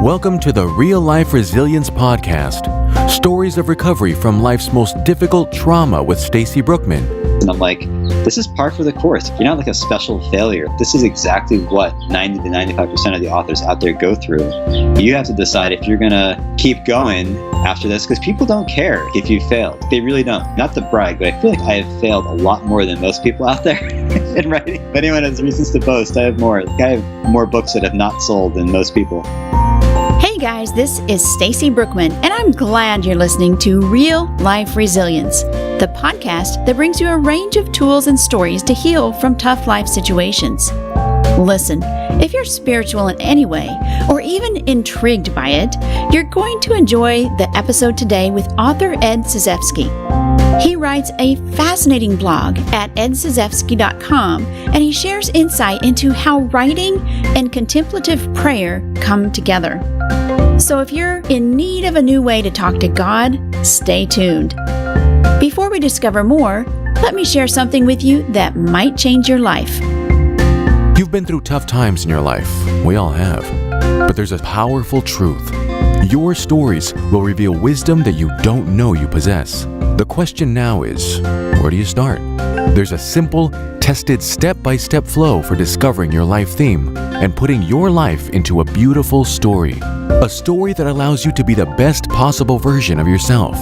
Welcome to the Real Life Resilience Podcast. Stories of recovery from life's most difficult trauma with Stacy Brookman. And I'm like, this is par for the course. You're not like a special failure. This is exactly what 90 to 95% of the authors out there go through. You have to decide if you're going to keep going after this, because people don't care if you failed. They really don't. Not to brag, but I feel like I have failed a lot more than most people out there in writing. If anyone has reasons to boast, I have more. I have more books that have not sold than most people. Hey guys, this is Stacy Brookman, and I'm glad you're listening to Real Life Resilience, the podcast that brings you a range of tools and stories to heal from tough life situations. Listen, if you're spiritual in any way, or even intrigued by it, you're going to enjoy the episode today with author Ed Szewski. He writes a fascinating blog at edszewski.com, and he shares insight into how writing and contemplative prayer come together. So if you're in need of a new way to talk to God, stay tuned. Before we discover more, let me share something with you that might change your life. You've been through tough times in your life. We all have. But there's a powerful truth. Your stories will reveal wisdom that you don't know you possess. The question now is, where do you start? There's a simple, tested step-by-step flow for discovering your life theme and putting your life into a beautiful story. A story that allows you to be the best possible version of yourself.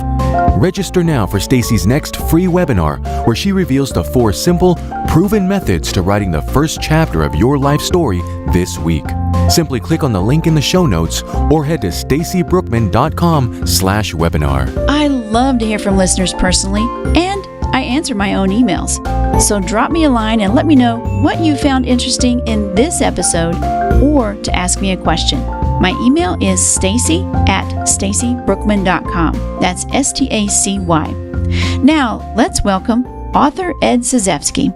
Register now for Stacy's next free webinar, where she reveals the 4 simple, proven methods to writing the first chapter of your life story this week. Simply click on the link in the show notes or head to stacybrookman.com/webinar. I love to hear from listeners personally, and I answer my own emails. So drop me a line and let me know what you found interesting in this episode, or to ask me a question. My email is stacy@stacybrookman.com. That's STACY. Now, let's welcome author Ed Szewski.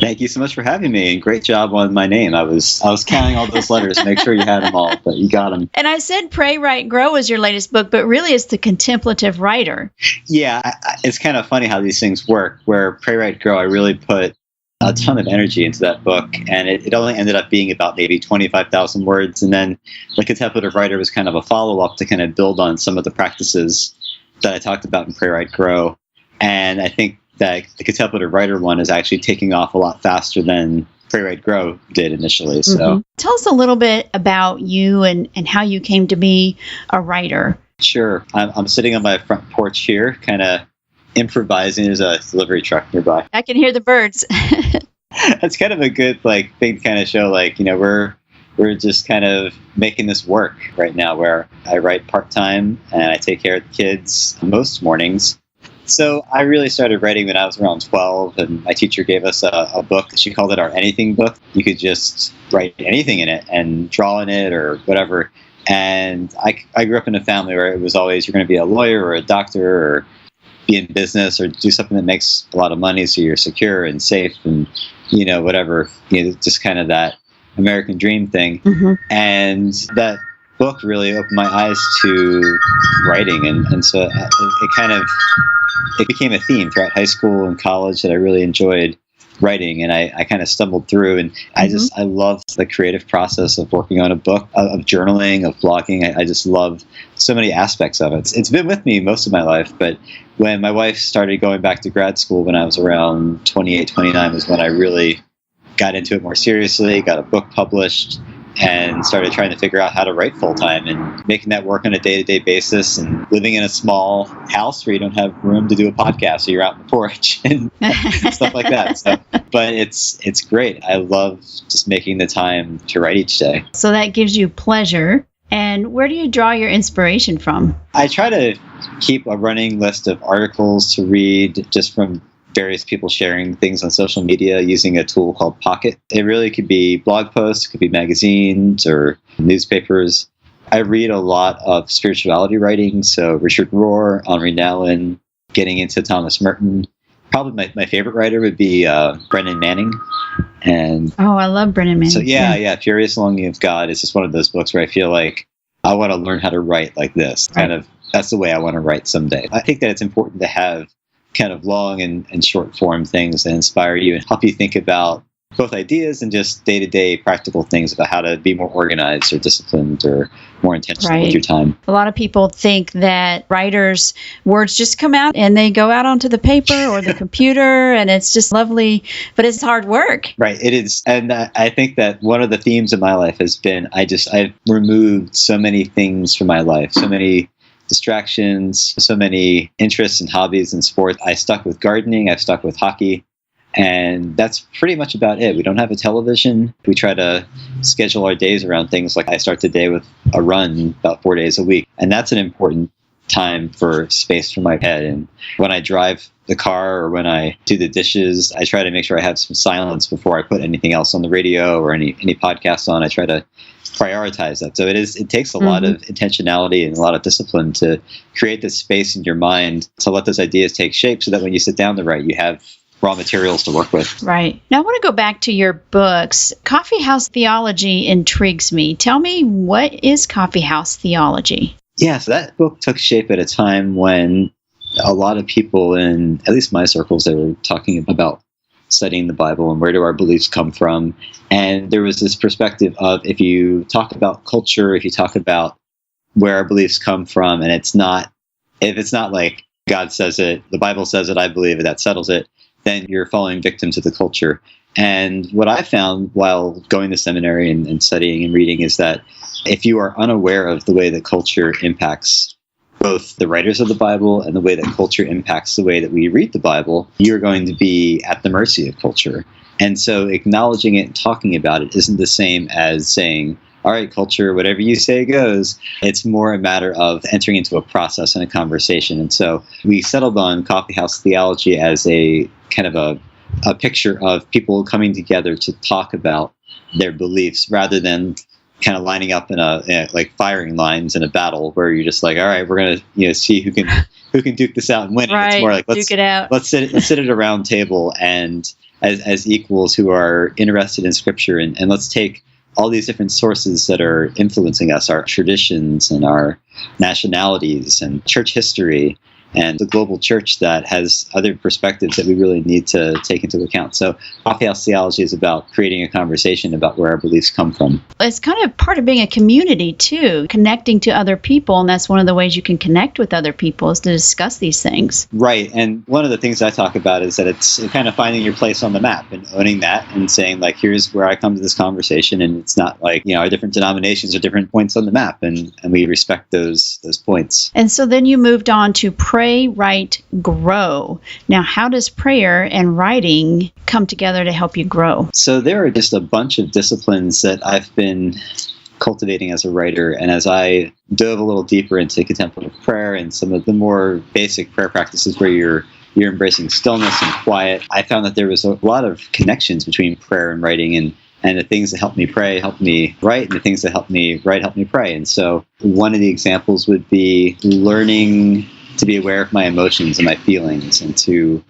Thank you so much for having me, and great job on my name. I was counting all those letters to make sure you had them all, but you got them. And I said Pray, Write, Grow was your latest book, but really it's the contemplative writer. Yeah, it's kind of funny how these things work, where Pray, Write, Grow, I really put a ton of energy into that book, and it only ended up being about maybe 25,000 words. And then the contemplative writer was kind of a follow-up to kind of build on some of the practices that I talked about in Pray, Write, Grow. And I think that the contemplative writer one is actually taking off a lot faster than Pray, Write, Grow did initially. So Tell us a little bit about you and how you came to be a writer. Sure. I'm sitting on my front porch here, kind of improvising. There's a delivery truck nearby. I can hear the birds. That's kind of a good thing to kind of show, we're just kind of making this work right now, where I write part-time and I take care of the kids most mornings. So I really started writing when I was around 12, and my teacher gave us a book. She called it our anything book. You could just write anything in it and draw in it or whatever. And I grew up in a family where it was always, you're going to be a lawyer or a doctor or be in business or do something that makes a lot of money so you're secure and safe and, whatever, just kind of that American dream thing. Mm-hmm. And that book really opened my eyes to writing. And so it became a theme throughout high school and college that I really enjoyed writing, and I kind of stumbled through, and I love the creative process of working on a book, of journaling, of blogging. I just love so many aspects of it. It's been with me most of my life, but when my wife started going back to grad school when I was around 28, 29 was when I really got into it more seriously, got a book published, and started trying to figure out how to write full-time and making that work on a day-to-day basis, and living in a small house where you don't have room to do a podcast, so you're out on the porch and stuff like that. So, but it's great. I love just making the time to write each day. So that gives you pleasure. And where do you draw your inspiration from? I try to keep a running list of articles to read just from various people sharing things on social media using a tool called Pocket. It really could be blog posts, it could be magazines or newspapers. I read a lot of spirituality writing, so Richard Rohr, Henri Nouwen, getting into Thomas Merton. Probably my favorite writer would be Brennan Manning. And I love Brennan Manning. So yeah, Furious Longing of God is just one of those books where I feel like I want to learn how to write like this. Right. That's the way I want to write someday. I think that it's important to have kind of long and short form things that inspire you and help you think about both ideas and just day-to-day practical things about how to be more organized or disciplined or more intentional with your time. A lot of people think that writers' words just come out and they go out onto the paper or the computer and it's just lovely, but it's hard work. Right, it is. And I think that one of the themes of my life has been I've removed so many things from my life, so many distractions, so many interests and hobbies and sports. I stuck with gardening, I've stuck with hockey. And that's pretty much about it. We don't have a television. We try to schedule our days around things like I start the day with a run about 4 days a week. And that's an important time for space for my head. And when I drive the car or when I do the dishes, I try to make sure I have some silence before I put anything else on the radio or any podcasts on. I try to prioritize that. So it takes a lot of intentionality and a lot of discipline to create this space in your mind to let those ideas take shape so that when you sit down to write, you have raw materials to work with. Right. Now I want to go back to your books. Coffee house theology intrigues me. Tell me, what is coffee house theology? Yeah, so that book took shape at a time when a lot of people in, at least my circles, they were talking about studying the Bible and where do our beliefs come from. And there was this perspective of if you talk about culture, if you talk about where our beliefs come from, and if it's not like God says it, the Bible says it, I believe it, that settles it, then you're falling victim to the culture. And what I found while going to seminary and studying and reading is that if you are unaware of the way that culture impacts both the writers of the Bible and the way that culture impacts the way that we read the Bible, you're going to be at the mercy of culture. And so acknowledging it and talking about it isn't the same as saying, all right, culture, whatever you say goes. It's more a matter of entering into a process and a conversation. And so we settled on coffee house theology as a kind of a picture of people coming together to talk about their beliefs rather than kind of lining up in like firing lines in a battle where you're just like, all right, we're going to see who can duke this out and win. Right, it's more like duke it out. Let's sit at a round table and as equals who are interested in scripture and let's take all these different sources that are influencing us, our traditions and our nationalities and church history and the global church that has other perspectives that we really need to take into account. So coffee house theology is about creating a conversation about where our beliefs come from. It's kind of part of being a community too, connecting to other people. And that's one of the ways you can connect with other people is to discuss these things. Right. And one of the things I talk about is that it's kind of finding your place on the map and owning that and saying like, here's where I come to this conversation. And it's not like, our different denominations are different points on the map. And we respect those points. And so then you moved on to pray, write, grow. Now, how does prayer and writing come together to help you grow? So there are just a bunch of disciplines that I've been cultivating as a writer. And as I dove a little deeper into contemplative prayer and some of the more basic prayer practices where you're embracing stillness and quiet, I found that there was a lot of connections between prayer and writing, and the things that help me pray help me write, and the things that help me write help me pray. And so one of the examples would be learning to be aware of my emotions and my feelings and to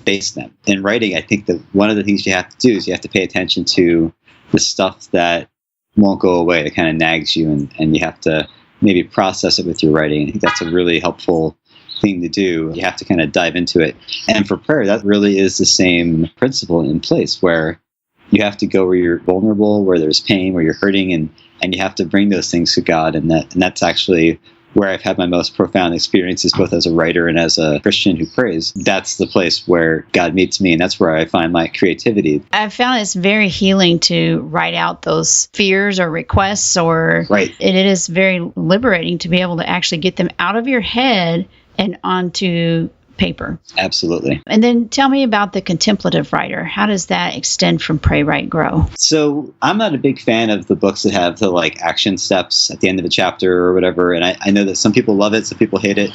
face them. In writing, I think that one of the things you have to do is you have to pay attention to the stuff that won't go away, that kind of nags you, and you have to maybe process it with your writing. I think that's a really helpful thing to do. You have to kind of dive into it. And for prayer, that really is the same principle in place, where you have to go where you're vulnerable, where there's pain, where you're hurting, and you have to bring those things to God. And that's actually where I've had my most profound experiences, both as a writer and as a Christian who prays. That's the place where God meets me, and that's where I find my creativity. I've found it's very healing to write out those fears or requests, Right. It is very liberating to be able to actually get them out of your head and onto paper. Absolutely. And then tell me about the contemplative writer. How does that extend from Pray, Write, Grow? So I'm not a big fan of the books that have the action steps at the end of a chapter or whatever. And I know that some people love it, some people hate it.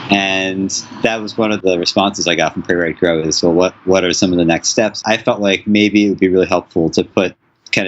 And that was one of the responses I got from Pray, Write, Grow is, well, what are some of the next steps? I felt like maybe it would be really helpful to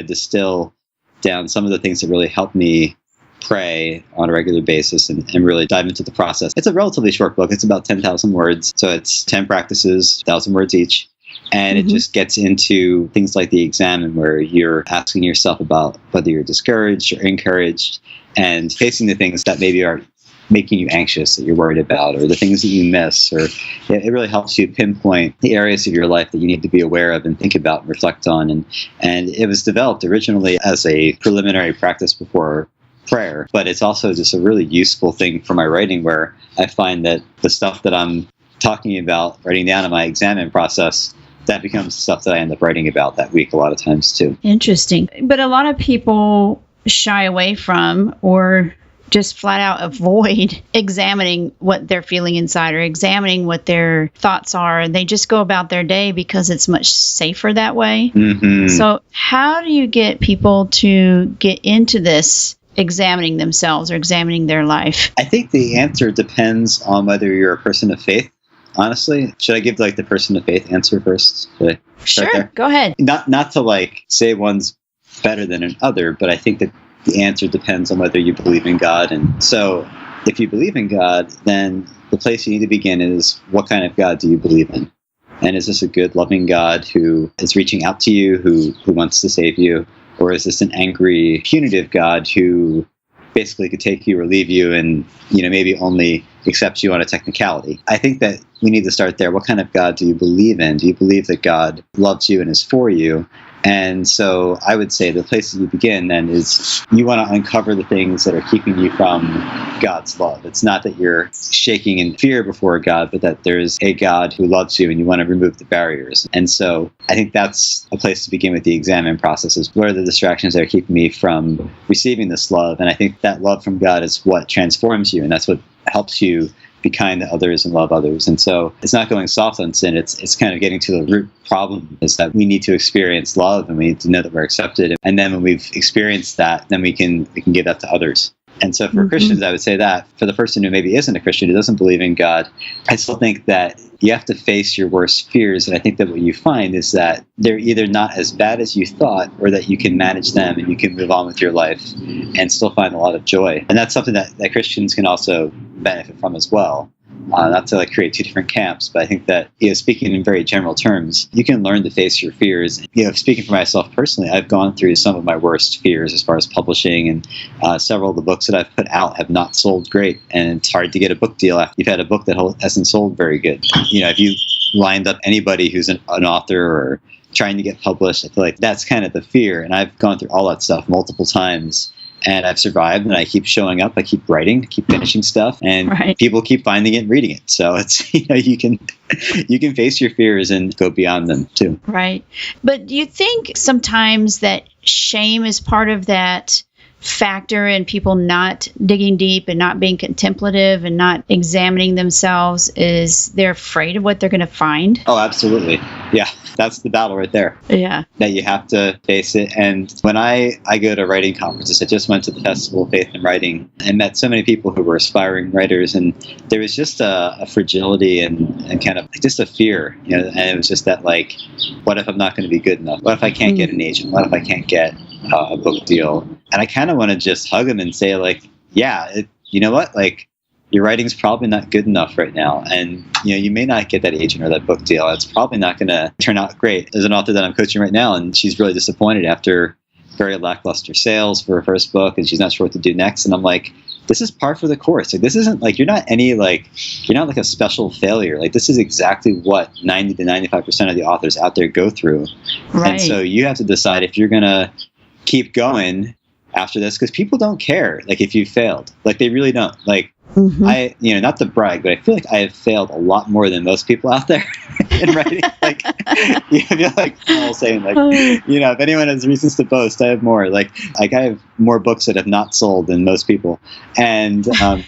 distill down some of the things that really helped me pray on a regular basis and really dive into the process. It's a relatively short book. It's about 10,000 words. So it's 10 practices, 1,000 words each. And it just gets into things like the examine, where you're asking yourself about whether you're discouraged or encouraged and facing the things that maybe are making you anxious that you're worried about, or the things that you miss, or it really helps you pinpoint the areas of your life that you need to be aware of and think about and reflect on. And it was developed originally as a preliminary practice before prayer, but it's also just a really useful thing for my writing, where I find that the stuff that I'm talking about, writing down in my examine process, that becomes stuff that I end up writing about that week a lot of times too. Interesting. But a lot of people shy away from, or just flat out avoid, examining what they're feeling inside or examining what their thoughts are. They just go about their day because it's much safer that way. Mm-hmm. So how do you get people to get into this examining themselves or examining their life? I think the answer depends on whether you're a person of faith. Honestly, should I give the person of faith answer first? Sure, go ahead. Not to say one's better than another, but I think that the answer depends on whether you believe in God. And so if you believe in God, then the place you need to begin is, what kind of God do you believe in? And is this a good, loving God who is reaching out to you, who wants to save you? Or is this an angry, punitive God who basically could take you or leave you and, maybe only accepts you on a technicality? I think that we need to start there. What kind of God do you believe in? Do you believe that God loves you and is for you? And so I would say the place that you begin then is, you want to uncover the things that are keeping you from God's love. It's not that you're shaking in fear before God, but that there's a God who loves you and you want to remove the barriers. And so I think that's a place to begin with the examine process, is what are the distractions that are keeping me from receiving this love? And I think that love from God is what transforms you, and that's what helps you be kind to others and love others. And so it's not going soft on sin. It's kind of getting to the root problem, is that we need to experience love and we need to know that we're accepted. And then when we've experienced that, then we can give that to others. And so for Christians, I would say that for the person who maybe isn't a Christian, who doesn't believe in God, I still think that you have to face your worst fears. And I think that what you find is that they're either not as bad as you thought, or that you can manage them and you can move on with your life and still find a lot of joy. And that's something that Christians can also benefit from as well. Not to create two different camps, but I think that, speaking in very general terms, you can learn to face your fears. Speaking for myself personally, I've gone through some of my worst fears as far as publishing, and several of the books that I've put out have not sold great, and it's hard to get a book deal after you've had a book that hasn't sold very good. If you lined up anybody who's an author or trying to get published, I feel like that's kind of the fear, and I've gone through all that stuff multiple times. And I've survived, and I keep showing up. I keep writing, keep finishing stuff, and people keep finding it and reading it. So it's, you can face your fears and go beyond them too. Right. But do you think sometimes that shame is part of that factor in people not digging deep and not being contemplative and not examining themselves? Is they're afraid of what they're going to find? Oh, absolutely. Yeah. That's the battle right there. Yeah. That you have to face it. And when I go to writing conferences, I just went to the Festival of Faith and Writing and met so many people who were aspiring writers. And there was just a fragility and kind of just a fear, and it was just that what if I'm not going to be good enough? What if I can't get an agent? What if I can't get a book deal? And I kind of want to just hug them and say you know what? Your writing's probably not good enough right now. And, you may not get that agent or that book deal. It's probably not going to turn out great. There's an author that I'm coaching right now, and she's really disappointed after very lackluster sales for her first book, and she's not sure what to do next. And I'm like, this is par for the course. This isn't you're not a special failure. This is exactly what 90 to 95% of the authors out there go through. Right. And so you have to decide if you're going to keep going after this, because people don't care if you failed. They really don't. I not to brag, but I feel like I have failed a lot more than most people out there in writing. Paul saying if anyone has reasons to boast, I have more. I have more books that have not sold than most people. And I've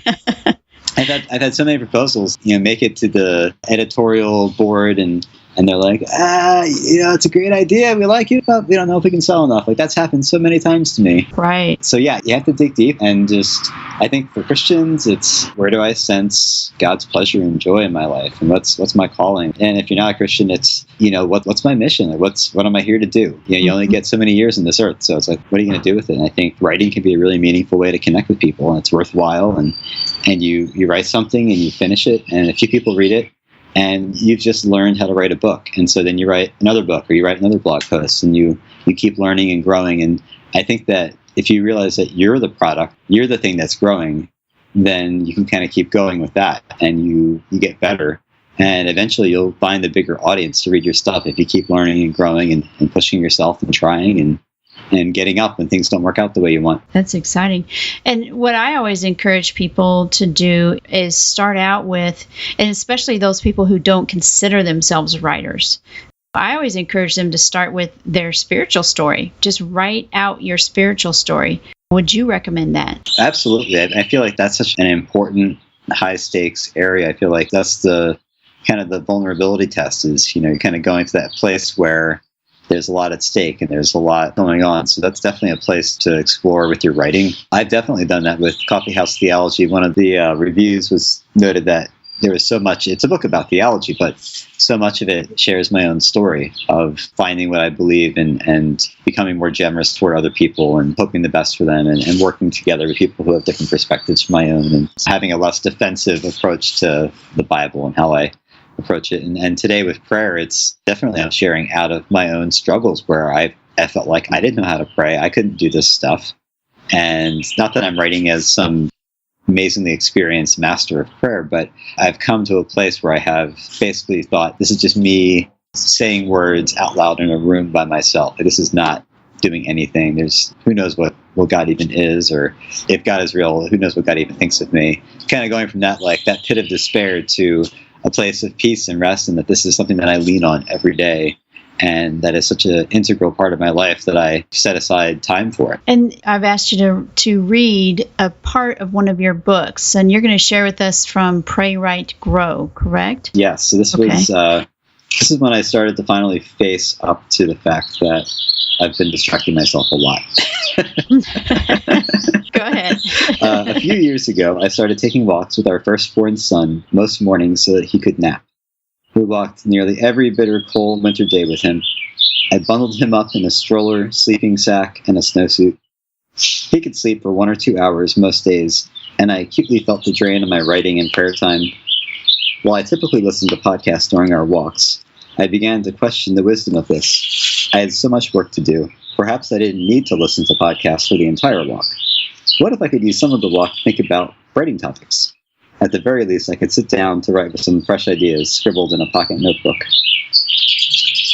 had so many proposals, make it to the editorial board, and they're like, it's a great idea. We like it, but we don't know if we can sell enough. That's happened so many times to me. Right. So you have to dig deep, and I think for Christians, it's where do I sense God's pleasure and joy in my life, and what's my calling? And if you're not a Christian, it's what's my mission? What am I here to do? You only get so many years on this earth, so it's what are you going to do with it? And I think writing can be a really meaningful way to connect with people, and it's worthwhile. And you write something and you finish it, and a few people read it, and you've just learned how to write a book. And so then you write another book, or you write another blog post, and you keep learning and growing. And I think that if you realize that you're the product, you're the thing that's growing, then you can kind of keep going with that, and you get better. And eventually you'll find a bigger audience to read your stuff if you keep learning and growing and pushing yourself and trying and getting up when things don't work out the way you want. That's exciting. And what I always encourage people to do is start out with, and especially those people who don't consider themselves writers, I always encourage them to start with their spiritual story. Just write out your spiritual story. Would you recommend that? Absolutely. I feel like that's such an important high stakes area. I feel like that's the kind of the vulnerability test is, you're kind of going to that place where there's a lot at stake and there's a lot going on. So that's definitely a place to explore with your writing. I've definitely done that with Coffeehouse Theology. One of the reviews was noted that there was so much, it's a book about theology, but so much of it shares my own story of finding what I believe and becoming more generous toward other people and hoping the best for them and working together with people who have different perspectives from my own and having a less defensive approach to the Bible and how I approach it. And today with prayer, it's definitely I'm sharing out of my own struggles where I felt like I didn't know how to pray. I couldn't do this stuff. And not that I'm writing as some amazingly experienced master of prayer, but I've come to a place where I have basically thought, this is just me saying words out loud in a room by myself. This is not doing anything. There's who knows what God even is, or if God is real, who knows what God even thinks of me. Kind of going from that pit of despair to a place of peace and rest, and that this is something that I lean on every day. And that is such an integral part of my life that I set aside time for it. And I've asked you to read a part of one of your books, and you're going to share with us from Pray, Write, Grow, correct? Yes. So this is when I started to finally face up to the fact that I've been distracting myself a lot. Go ahead. A few years ago, I started taking walks with our firstborn son most mornings so that he could nap. We walked nearly every bitter, cold winter day with him. I bundled him up in a stroller, sleeping sack, and a snowsuit. He could sleep for 1 or 2 hours most days, and I acutely felt the drain of my writing and prayer time. While I typically listened to podcasts during our walks, I began to question the wisdom of this. I had so much work to do. Perhaps I didn't need to listen to podcasts for the entire walk. What if I could use some of the walk to think about writing topics? At the very least, I could sit down to write with some fresh ideas scribbled in a pocket notebook.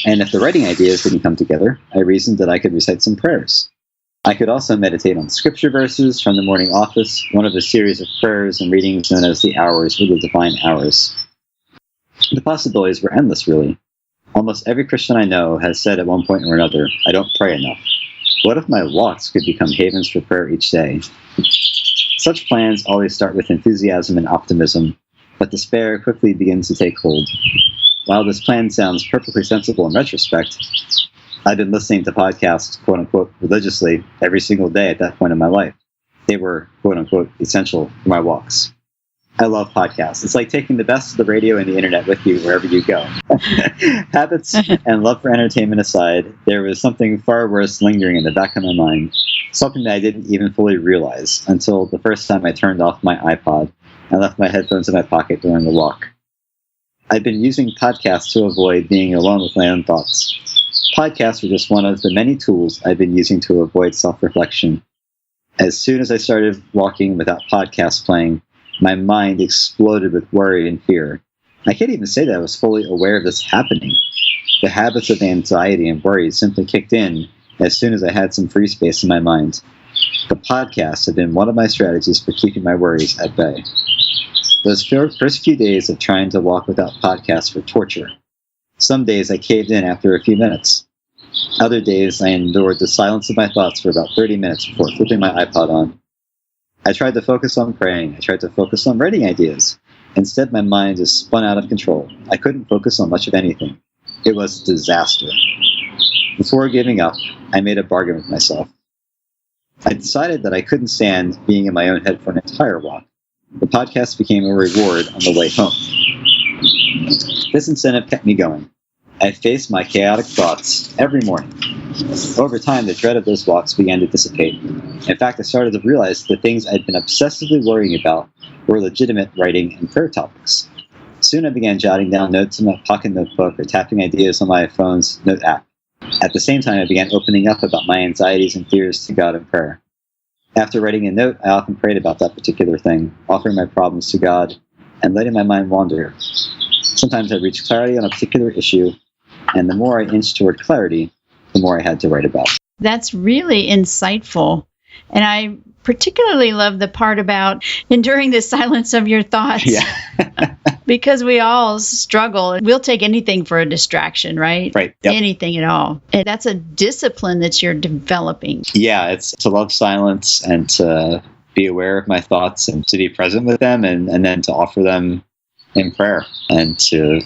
And if the writing ideas didn't come together, I reasoned that I could recite some prayers. I could also meditate on scripture verses from the morning office, one of a series of prayers and readings known as the Hours or the Divine Hours. The possibilities were endless, really. Almost every Christian I know has said at one point or another, I don't pray enough. What if my walks could become havens for prayer each day? Such plans always start with enthusiasm and optimism, but despair quickly begins to take hold. While this plan sounds perfectly sensible in retrospect, I've been listening to podcasts, quote-unquote, religiously every single day at that point in my life. They were, quote-unquote, essential for my walks. I love podcasts. It's like taking the best of the radio and the internet with you wherever you go. Habits and love for entertainment aside, there was something far worse lingering in the back of my mind, something that I didn't even fully realize until the first time I turned off my iPod and left my headphones in my pocket during the walk. I've been using podcasts to avoid being alone with my own thoughts. Podcasts are just one of the many tools I've been using to avoid self-reflection. As soon as I started walking without podcasts playing, my mind exploded with worry and fear. I can't even say that I was fully aware of this happening. The habits of anxiety and worry simply kicked in as soon as I had some free space in my mind. The podcasts have been one of my strategies for keeping my worries at bay. Those first few days of trying to walk without podcasts were torture. Some days I caved in after a few minutes. Other days I endured the silence of my thoughts for about 30 minutes before flipping my iPod on. I tried to focus on praying. I tried to focus on writing ideas. Instead, my mind just spun out of control. I couldn't focus on much of anything. It was a disaster. Before giving up, I made a bargain with myself. I decided that I couldn't stand being in my own head for an entire walk. The podcast became a reward on the way home. This incentive kept me going. I faced my chaotic thoughts every morning. Over time, the dread of those walks began to dissipate. In fact, I started to realize the things I'd been obsessively worrying about were legitimate writing and prayer topics. Soon I began jotting down notes in my pocket notebook or tapping ideas on my phone's note app. At the same time, I began opening up about my anxieties and fears to God in prayer. After writing a note, I often prayed about that particular thing, offering my problems to God and letting my mind wander. Sometimes I reached clarity on a particular issue, and the more I inched toward clarity, the more I had to write about. That's really insightful. And I particularly love the part about enduring the silence of your thoughts. Yeah. Because we all struggle. We'll take anything for a distraction, right? Right. Yep. Anything at all. And that's a discipline that you're developing. Yeah, it's to love silence and to be aware of my thoughts and to be present with them and then to offer them in prayer and to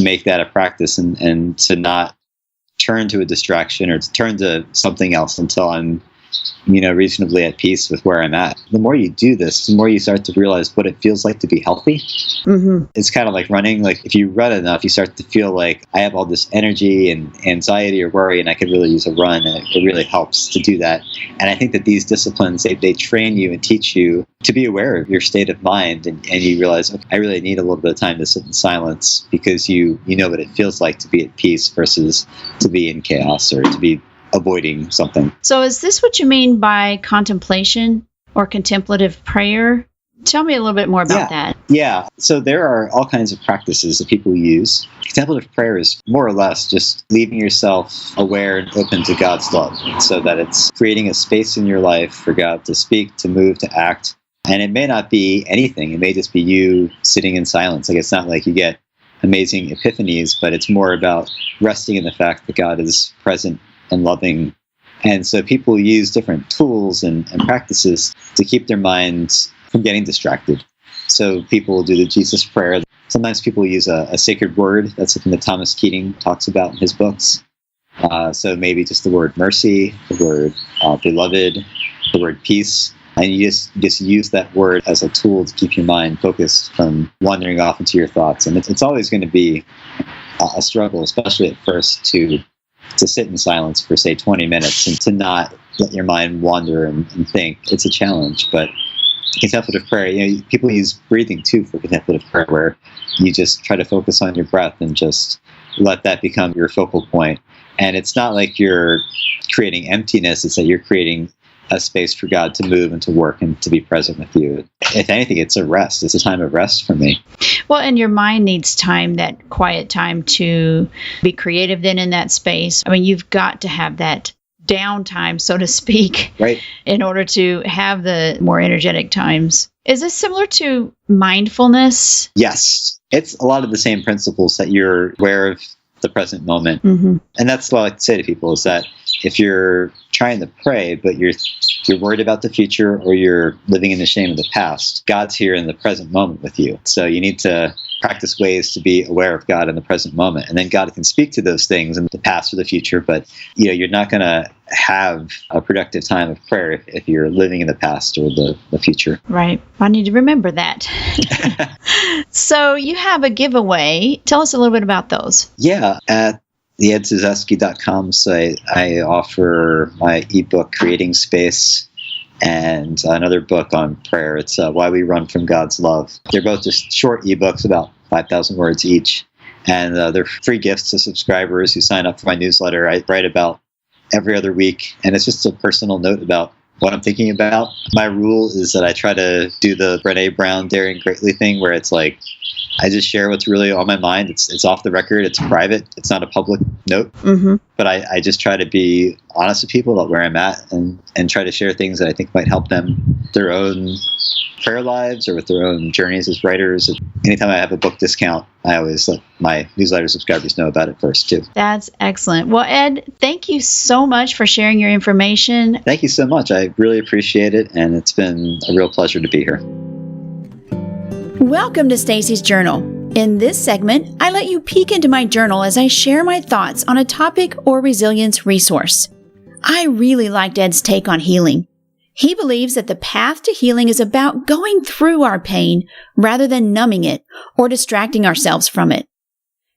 make that a practice and to not turn to a distraction or to turn to something else until I'm reasonably at peace with where I'm at. The more you do this, the more you start to realize what it feels like to be healthy. Mm-hmm. It's kind of like running. Like if you run enough, you start to feel like I have all this energy and anxiety or worry, and I could really use a run. And it really helps to do that. And I think that these disciplines, they train you and teach you to be aware of your state of mind. And you realize, okay, I really need a little bit of time to sit in silence because you know what it feels like to be at peace versus to be in chaos or to be avoiding something. So is this what you mean by contemplation or contemplative prayer? Tell me a little bit more about that. Yeah. So there are all kinds of practices that people use. Contemplative prayer is more or less just leaving yourself aware and open to God's love, so that it's creating a space in your life for God to speak, to move, to act. And it may not be anything. It may just be you sitting in silence. Like it's not like you get amazing epiphanies, but it's more about resting in the fact that God is present and loving. And so people use different tools and practices to keep their minds from getting distracted. So people will do the Jesus prayer. Sometimes people use a sacred word. That's something that Thomas Keating talks about in his books. So maybe just the word mercy, the word beloved, the word peace. And you just use that word as a tool to keep your mind focused from wandering off into your thoughts. And it's always going to be a struggle, especially at first, to sit in silence for, say, 20 minutes and to not let your mind wander and think. It's a challenge. But contemplative prayer, people use breathing, too, for contemplative prayer, where you just try to focus on your breath and just let that become your focal point. And it's not like you're creating emptiness. It's that you're creating a space for God to move and to work and to be present with you. If anything, it's a rest. It's a time of rest for me. Well, and your mind needs time, that quiet time, to be creative then in that space. I mean, you've got to have that downtime, so to speak, right, in order to have the more energetic times. Is this similar to mindfulness? Yes. It's a lot of the same principles, that you're aware of the present moment. Mm-hmm. And that's what I like to say to people, is that if you're trying to pray, but you're worried about the future or you're living in the shame of the past, God's here in the present moment with you. So you need to practice ways to be aware of God in the present moment. And then God can speak to those things in the past or the future, but you're not going to have a productive time of prayer if you're living in the past or the future. Right. I need to remember that. So you have a giveaway. Tell us a little bit about those. Yeah. At theedsuzeski.com site, I offer my ebook, Creating Space, and another book on prayer. It's Why We Run from God's Love. They're both just short ebooks, about 5,000 words each. And they're free gifts to subscribers who sign up for my newsletter. I write about every other week, and it's just a personal note about what I'm thinking about. My rule is that I try to do the Brené Brown Daring Greatly thing, where it's like, I just share what's really on my mind. It's off the record. It's private. It's not a public note. Mm-hmm. But I just try to be honest with people about where I'm at and try to share things that I think might help them, their own prayer lives or with their own journeys as writers. Anytime I have a book discount, I always let my newsletter subscribers know about it first, too. That's excellent. Well, Ed, thank you so much for sharing your information. Thank you so much. I really appreciate it, and it's been a real pleasure to be here. Welcome to Stacy's Journal. In this segment, I let you peek into my journal as I share my thoughts on a topic or resilience resource. I really liked Ed's take on healing. He believes that the path to healing is about going through our pain rather than numbing it or distracting ourselves from it.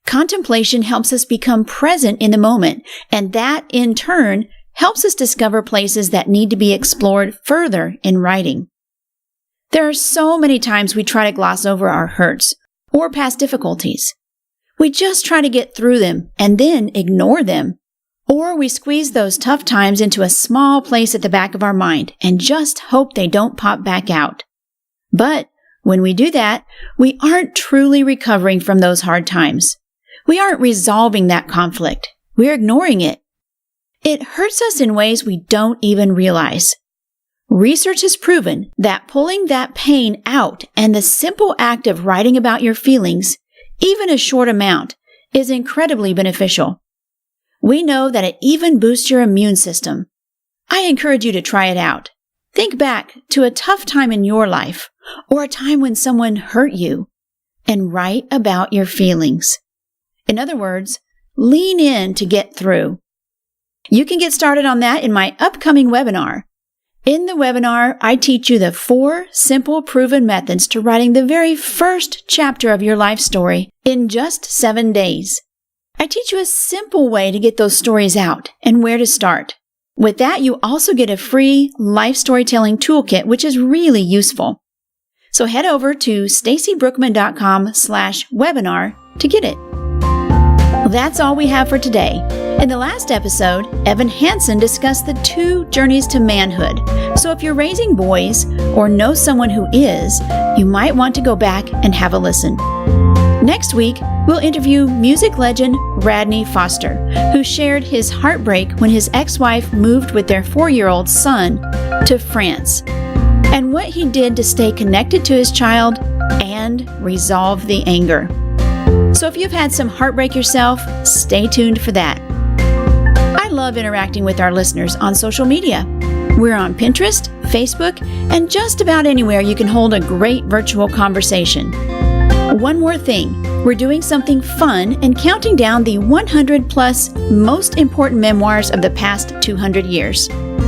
Contemplation helps us become present in the moment, and that, in turn, helps us discover places that need to be explored further in writing. There are so many times we try to gloss over our hurts or past difficulties. We just try to get through them and then ignore them, Or we squeeze those tough times into a small place at the back of our mind and just hope they don't pop back out. But when we do that, we aren't truly recovering from those hard times. We aren't resolving that conflict. We're ignoring it. It hurts us in ways we don't even realize. Research has proven that pulling that pain out and the simple act of writing about your feelings, even a short amount, is incredibly beneficial. We know that it even boosts your immune system. I encourage you to try it out. Think back to a tough time in your life or a time when someone hurt you and write about your feelings. In other words, lean in to get through. You can get started on that in my upcoming webinar. In the webinar, I teach you the 4 simple proven methods to writing the very first chapter of your life story in just 7 days. I teach you a simple way to get those stories out and where to start. With that, you also get a free life storytelling toolkit, which is really useful. So head over to stacybrookman.com/webinar to get it. That's all we have for today. In the last episode, Evan Hansen discussed the 2 journeys to manhood. So if you're raising boys or know someone who is, you might want to go back and have a listen. Next week, we'll interview music legend Radney Foster, who shared his heartbreak when his ex-wife moved with their 4-year-old son to France, and what he did to stay connected to his child and resolve the anger. So if you've had some heartbreak yourself, stay tuned for that. I love interacting with our listeners on social media. We're on Pinterest, Facebook, and just about anywhere you can hold a great virtual conversation. One more thing, we're doing something fun and counting down the 100+ most important memoirs of the past 200 years.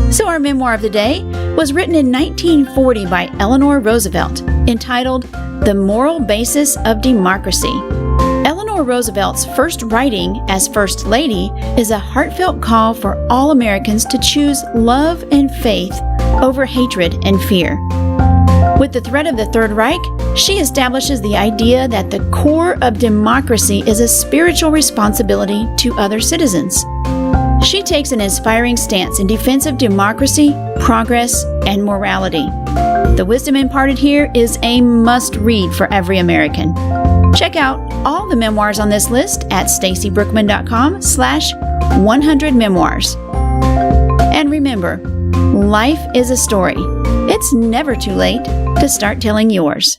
So our memoir of the day was written in 1940 by Eleanor Roosevelt, entitled The Moral Basis of Democracy. Eleanor Roosevelt's first writing as First Lady is a heartfelt call for all Americans to choose love and faith over hatred and fear. With the threat of the Third Reich, she establishes the idea that the core of democracy is a spiritual responsibility to other citizens. She takes an inspiring stance in defense of democracy, progress, and morality. The wisdom imparted here is a must-read for every American. Check out all the memoirs on this list at stacybrookman.com/100memoirs. And remember, life is a story. It's never too late to start telling yours.